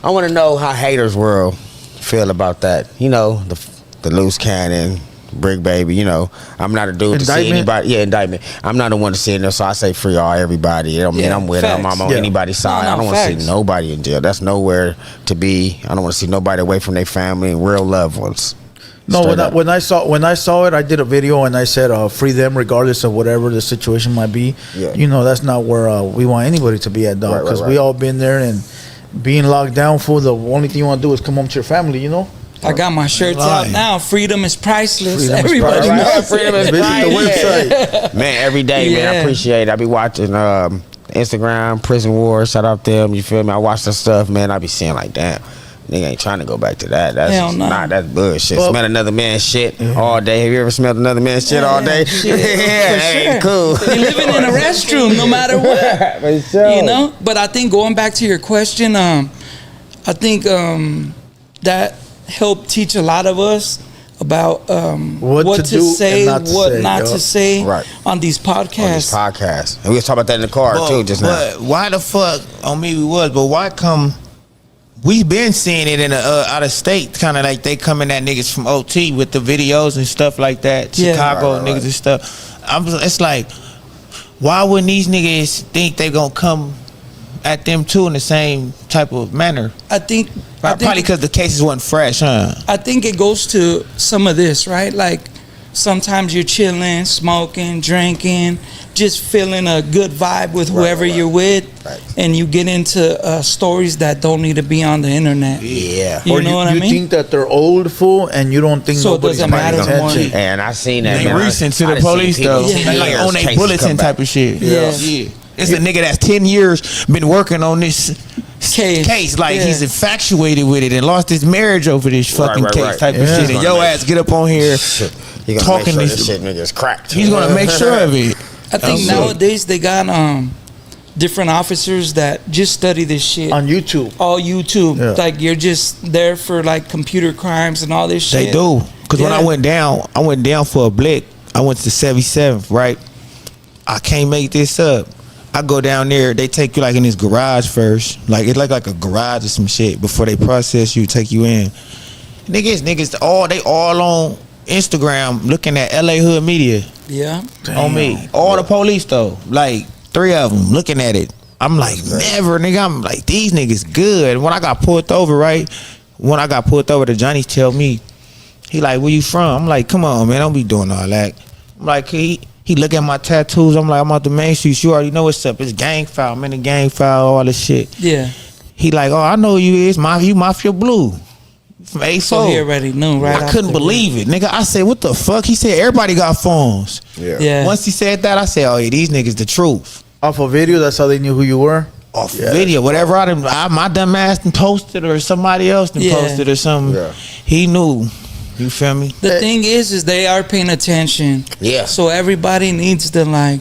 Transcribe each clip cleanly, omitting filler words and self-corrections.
I want to know how Haters World feel about that. You know, the loose cannon, Brick Baby. You know, I'm not a dude to see anybody. Yeah, indictment. I'm not the one to see it, so I say free all everybody. You know what I mean? I'm with them. I'm on anybody's side. I don't want to see nobody in jail. That's nowhere to be. I don't want to see nobody away from their family and real loved ones. No, when I saw it, I did a video and I said free them regardless of whatever the situation might be. Yeah. You know, that's not where we want anybody to be at, dog. Because we all been there, and being locked down for the only thing you want to do is come home to your family. You know. I got my shirts out now. Freedom is priceless. Everybody knows. Freedom is priceless. The website. Man, every day, man, I appreciate it. I be watching Instagram, Prison Wars. Shout out them. You feel me? I watch that stuff, man. I be seeing like, damn. Nigga ain't trying to go back to that. That's that's bullshit. Smell another man's shit all day. Have you ever smelled another man's shit all day? Yeah, cool. You're living in a restroom no matter what. For sure. You know? But I think going back to your question, I think that helped teach a lot of us about what to say, what not to say on these podcasts. And we was talking about that in the car too just now. But why the fuck on me we was, but why come we been seeing it in out of state, kind of like they coming at niggas from OT with the videos and stuff like that, Chicago niggas and stuff. It's like, why wouldn't these niggas think they gonna come at them too in the same type of manner? I think probably because the cases wasn't fresh, huh? I think it goes to some of this, right? Like sometimes you're chilling, smoking, drinking, just feeling a good vibe with whoever you're with, and you get into stories that don't need to be on the internet. Yeah, you know what I mean? You think that they're old, fool, and you don't think so nobody's paying attention. And I seen that. They recent to the police though, like on a bulletin type of shit. Yeah. It's a nigga that's 10 years been working on this case like he's infatuated with it and lost his marriage over this fucking case type of shit. And your ass get up on here talking this shit nigga's cracked. He's gonna make sure of it. I think nowadays they got different officers that just study this shit on YouTube. All YouTube, like you're just there for like computer crimes and all this shit. They do, because when I went down for a blick. I went to 77th, right? I can't make this up. I go down there, they take you like in this garage first, like it's like a garage or some shit before they process you, take you in. Niggas, they all on Instagram looking at LA Hood Media. Yeah. On me. All the police though. Like 3 of them looking at it. I'm like, never, nigga. I'm like, these niggas good. When I got pulled over, the Johnny tell me, he like, where you from? I'm like, come on, man, don't be doing all that. I'm like, he look at my tattoos. I'm like, I'm out the Main Street. You already know what's up. It's gang file. I'm in the gang file, all this shit. Yeah. He like, oh, I know you is. You Mafia Blue. From A4. So he already knew, right? I couldn't believe it, nigga. I said, what the fuck? He said, everybody got phones. Yeah. Once he said that, I said, oh, yeah, these niggas the truth. Off of video, that's how they knew who you were? Off video. Whatever my dumb ass done posted or somebody else done posted or something. Yeah. He knew. You feel me? The thing is they are paying attention. Yeah. So everybody needs to like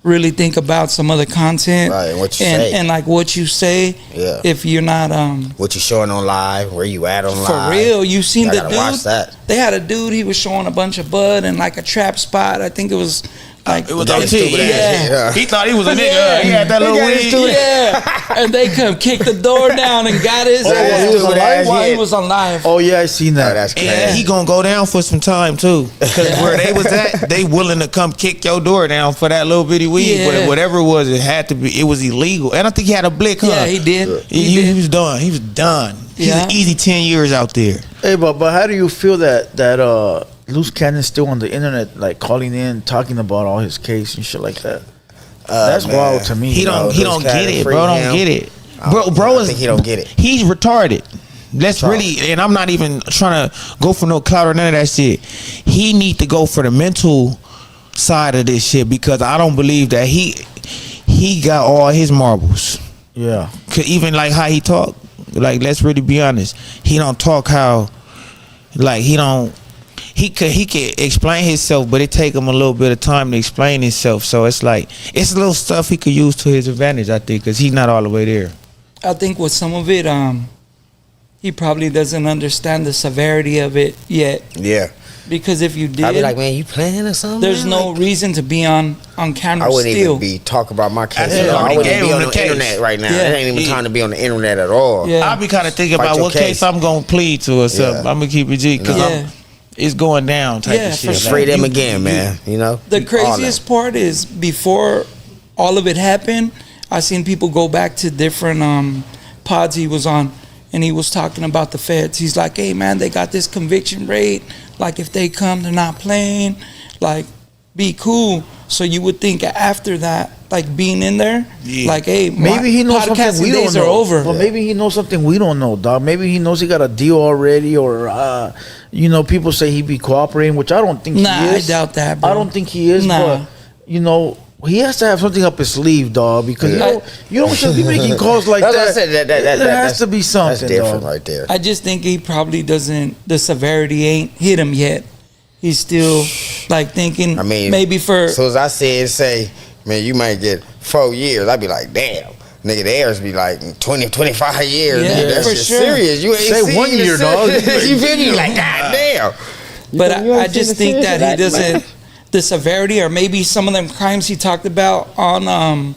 really think about some of the content, and what you say, and like what you say. Yeah. If you're not what you showing on live, where you at on live. For real, you seen the dude? Watch that. They had a dude. He was showing a bunch of bud and like a trap spot. I think it was. Like it was OT, He thought he was a nigga. He had that little weed. Yeah. And they come kick the door down and got his ass. He was on live? While he was on live. Oh yeah, I seen that. That's crazy. And he gonna go down for some time too. Cause where they was at, they willing to come kick your door down for that little bitty weed. Yeah. Whatever it was, it was illegal. And I think he had a blick, huh? Yeah, he did. He was done. He was done. He's an easy 10 years out there. Hey, but how do you feel that Luce Cannon's still on the internet, like calling in, talking about all his case and shit like that? That's wild to me. He don't get it, bro. Don't get it, bro. I think he don't get it. He's retarded. Let's really, and I'm not even trying to go for no clout or none of that shit. He need to go for the mental side of this shit, because I don't believe that he got all his marbles. Yeah. Cause even like how he talk, like let's really be honest, he don't talk how, like he could explain himself, but it take him a little bit of time to explain himself. So it's like, it's a little stuff he could use to his advantage, I think, because he's not all the way there. I think with some of it, he probably doesn't understand the severity of it yet. Yeah. Because if you did, I'd be like, man, you playing or something? There's no like, reason to be on camera. I wouldn't still. even be talking about my case. Yeah, I wouldn't be on the case. internet right now. Yeah. It ain't even time to be on the internet at all. Yeah. I'll be kind of thinking Fight about your what case I'm gonna plead to or something. Yeah. I'm gonna keep it G because Yeah. it's going down type Yeah, of shit. for sure. Free them again, man. You know? The All craziest part is before all of it happened, I seen people go back to different pods he was on, and he was talking about the feds. He's like, hey man, they got this conviction rate. Like if they come, they're not playing. Like, be cool. So you would think after that, like being in there, like, hey, maybe he knows something we don't know. Are over. But maybe he knows something we don't know, dog. Maybe he knows he got a deal already, or you know, people say he be cooperating, which I don't think he is. I doubt that, bro. I don't think he is. But you know, he has to have something up his sleeve, dog, because you don't should be making calls like that. I said, there has to be something. That's different, dog. right there. I just think he probably doesn't. The severity ain't hit him yet. He's still like thinking. I mean, maybe for. So as I said, say, man, you might get 4 years. I'd be like, damn. Nigga, theirs be like 20, 25 years. Yeah, Nigga, that's for just sure. serious. You ain't Say 1 year, dog. You feel me? Like, god damn. But I just think that he doesn't. The severity, or maybe some of them crimes he talked about on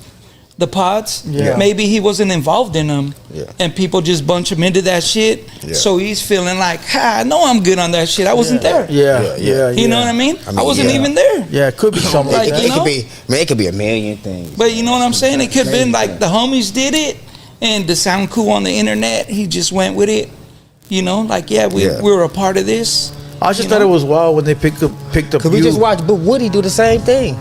the pods, maybe he wasn't involved in them, and people just bunch him into that shit. So he's feeling like, I know I'm good on that shit. I wasn't there. You know what I mean? I wasn't even there. Yeah, it could be something like that. It could be, man, it could be a million things. But you know what I'm saying? It could have been like the homies did it, and to sound cool on the internet, he just went with it. You know, like, we were a part of this. I just thought it was wild when they picked up. Could we just watch Woody do the same thing?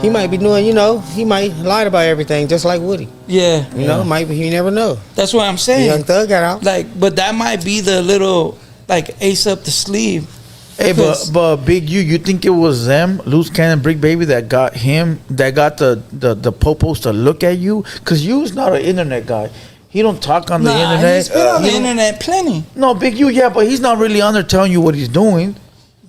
He might be doing, you know, he might lie about everything just like Woody. Yeah. You know, maybe you never know. That's what I'm saying. Young Thug got out. Like, but that might be the little, like, ace up the sleeve. Hey, but Big you think it was them, Luce Cannon, Brick Baby, that got him, that got the popos to look at you? Because you's not an internet guy. He don't talk on the internet. He's been on the internet plenty. No, Big but he's not really on there telling you what he's doing.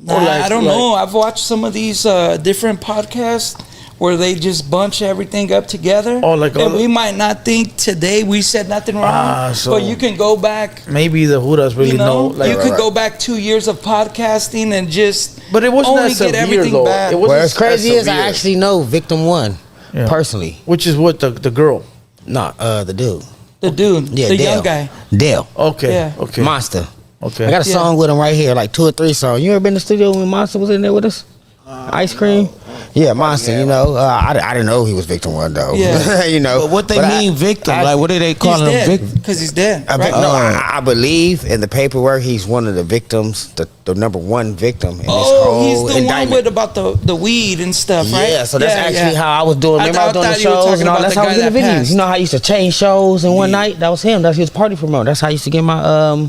Nah, I don't know. I've watched some of these different podcasts where they just bunch everything up together. And we might not think today we said nothing wrong, but you can go back. Maybe the Hudas really know. Like, you could go back 2 years of podcasting and just. But it wasn't only that severe, get everything though. bad. What's crazy is I actually know victim 1 personally. Which is what, the girl? Nah, the dude. The dude, the young guy. Dale. Okay. Monster. Okay. I got a song with him right here, like 2 or 3 songs. You ever been to the studio when Monster was in there with us? Ice Cream? Yeah, Monster, you know. I didn't know he was victim 1, though. Yeah. You know. But what they mean victim? Like, what are they calling him victim? Because he's dead. No, I believe in the paperwork he's one of the victims, the number 1 victim in this whole he's the indictment. one with about the weed and stuff, right? Yeah, so that's actually how I was doing. Remember I was doing the shows and all. That's how I was getting the videos. You know how I used to change shows in one night? That was him. That's his party promoter. That's how I used to get my my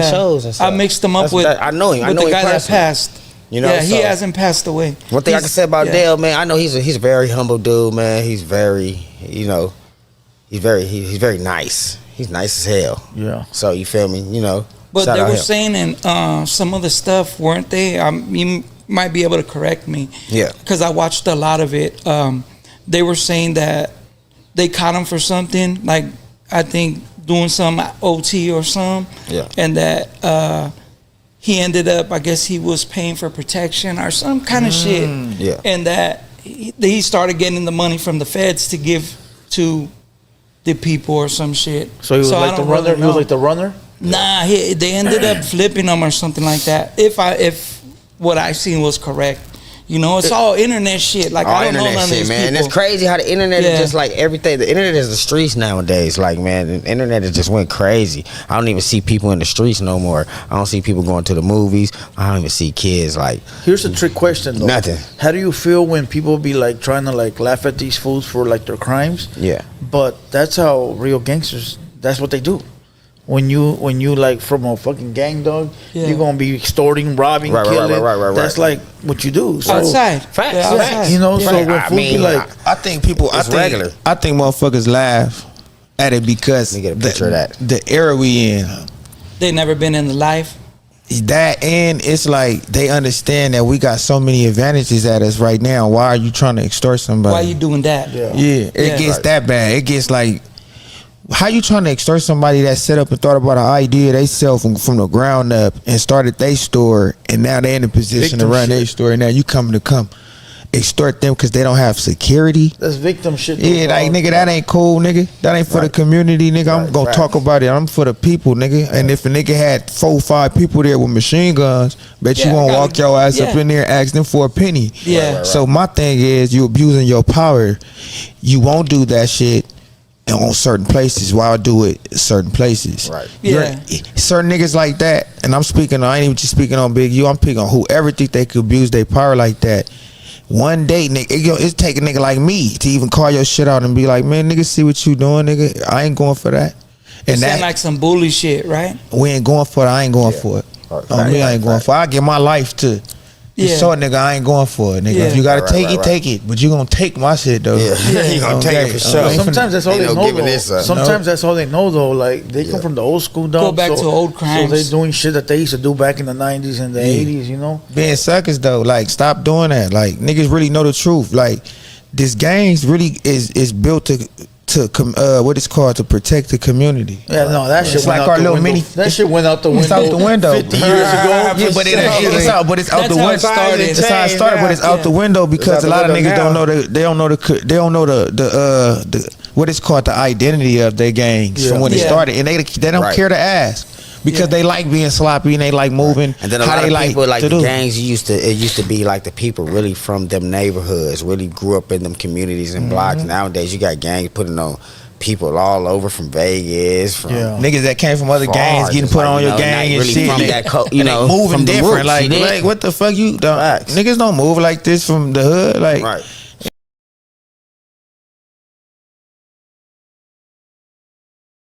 shows and stuff. I mixed him up with I know him. I know the guy him that passed. You know, he hasn't passed away. One thing I can say about Dale, man, I know he's a very humble dude, man. He's very, you know, he's very nice. He's nice as hell. Yeah. So you feel me? You know. But they were saying in some of the stuff, weren't they? You might be able to correct me. Yeah. Because I watched a lot of it. They were saying that they caught him for something, like I think doing some OT or some. Yeah. And that he ended up, I guess he was paying for protection or some kind of shit. Yeah. And that he started getting the money from the feds to give to the people or some shit. So he was like the runner? He was like the runner? Nah, they ended up flipping him or something like that. If what I seen was correct. You know, it's all internet shit. Like, I don't know none of these man. people. It's crazy how the internet is just like everything. The internet is the streets nowadays. Like, man, the internet has just went crazy. I don't even see people in the streets no more. I don't see people going to the movies. I don't even see kids. Like, here's a trick question though. Nothing. How do you feel when people be like trying to like laugh at these fools for like their crimes? Yeah. But that's how real gangsters. That's what they do. When you like from a fucking gang, dog, you're gonna be extorting, robbing, killing. Right. That's like what you do. So, outside. Facts. Outside. You know, so when fools be like, I think people, I think motherfuckers laugh at it because let me get a picture of that. The era we in. They never been in the life. That, and it's like they understand that we got so many advantages at us right now. Why are you trying to extort somebody? Why are you doing that? Yeah. It gets that bad. It gets like how you trying to extort somebody that set up and thought about an idea they sell from the ground up and started their store, and now they in a position to run their store, and now you come extort them because they don't have security? That's victim shit. Yeah, like, nigga, that ain't cool, nigga. That ain't for the community, nigga. I'm gonna talk about it. I'm for the people, nigga. And if a nigga had 4 or 5 people there with machine guns, bet you won't walk your ass up in there and ask them for a penny. Yeah. So my thing is, you abusing your power. You won't do that shit on certain places. Why do it certain places? Right. Yeah. Certain niggas like that, and I'm speaking. I ain't even just speaking on Big U. I'm speaking on whoever think they could abuse their power like that. One day, nigga, it's take a nigga like me to even call your shit out and be like, man, nigga, see what you doing, nigga. I ain't going for that. And that like some bully shit, right? We ain't going for it. I ain't going for it. On me, I ain't going for it. I give my life to. So nigga, I ain't going for it, nigga. If you gotta take it, take it. But you gonna take my shit though. Yeah, you gonna take it for sure. Sometimes that's all they know though. Sometimes that's all they know though. Like they come from the old school dog. Go back to old crimes. So they doing shit that they used to do back in the 90s and the 80s, you know? Being suckers though, like stop doing that. Like niggas really know the truth. Like this gangs really is built to what it's called, to protect the community. Yeah, no, that shit went like our little mini. That shit went out the window. It's out the window 50 years ago. Yeah, but it's out. But it's out the window. That's how it started. But it's out the window because a lot of niggas don't know they don't know the what it's called, the identity of their gangs from when it started, and they don't care to ask. Because they like being sloppy and they like moving. And then a lot of people, like the gangs, it used to be like the people really from them neighborhoods, really grew up in them communities and blocks. Nowadays, you got gangs putting on people all over from Vegas, from niggas that came from other gangs getting put on your gang and really shit. From that you know, moving from different. Roots, like what the fuck you? Niggas don't move like this from the hood. Like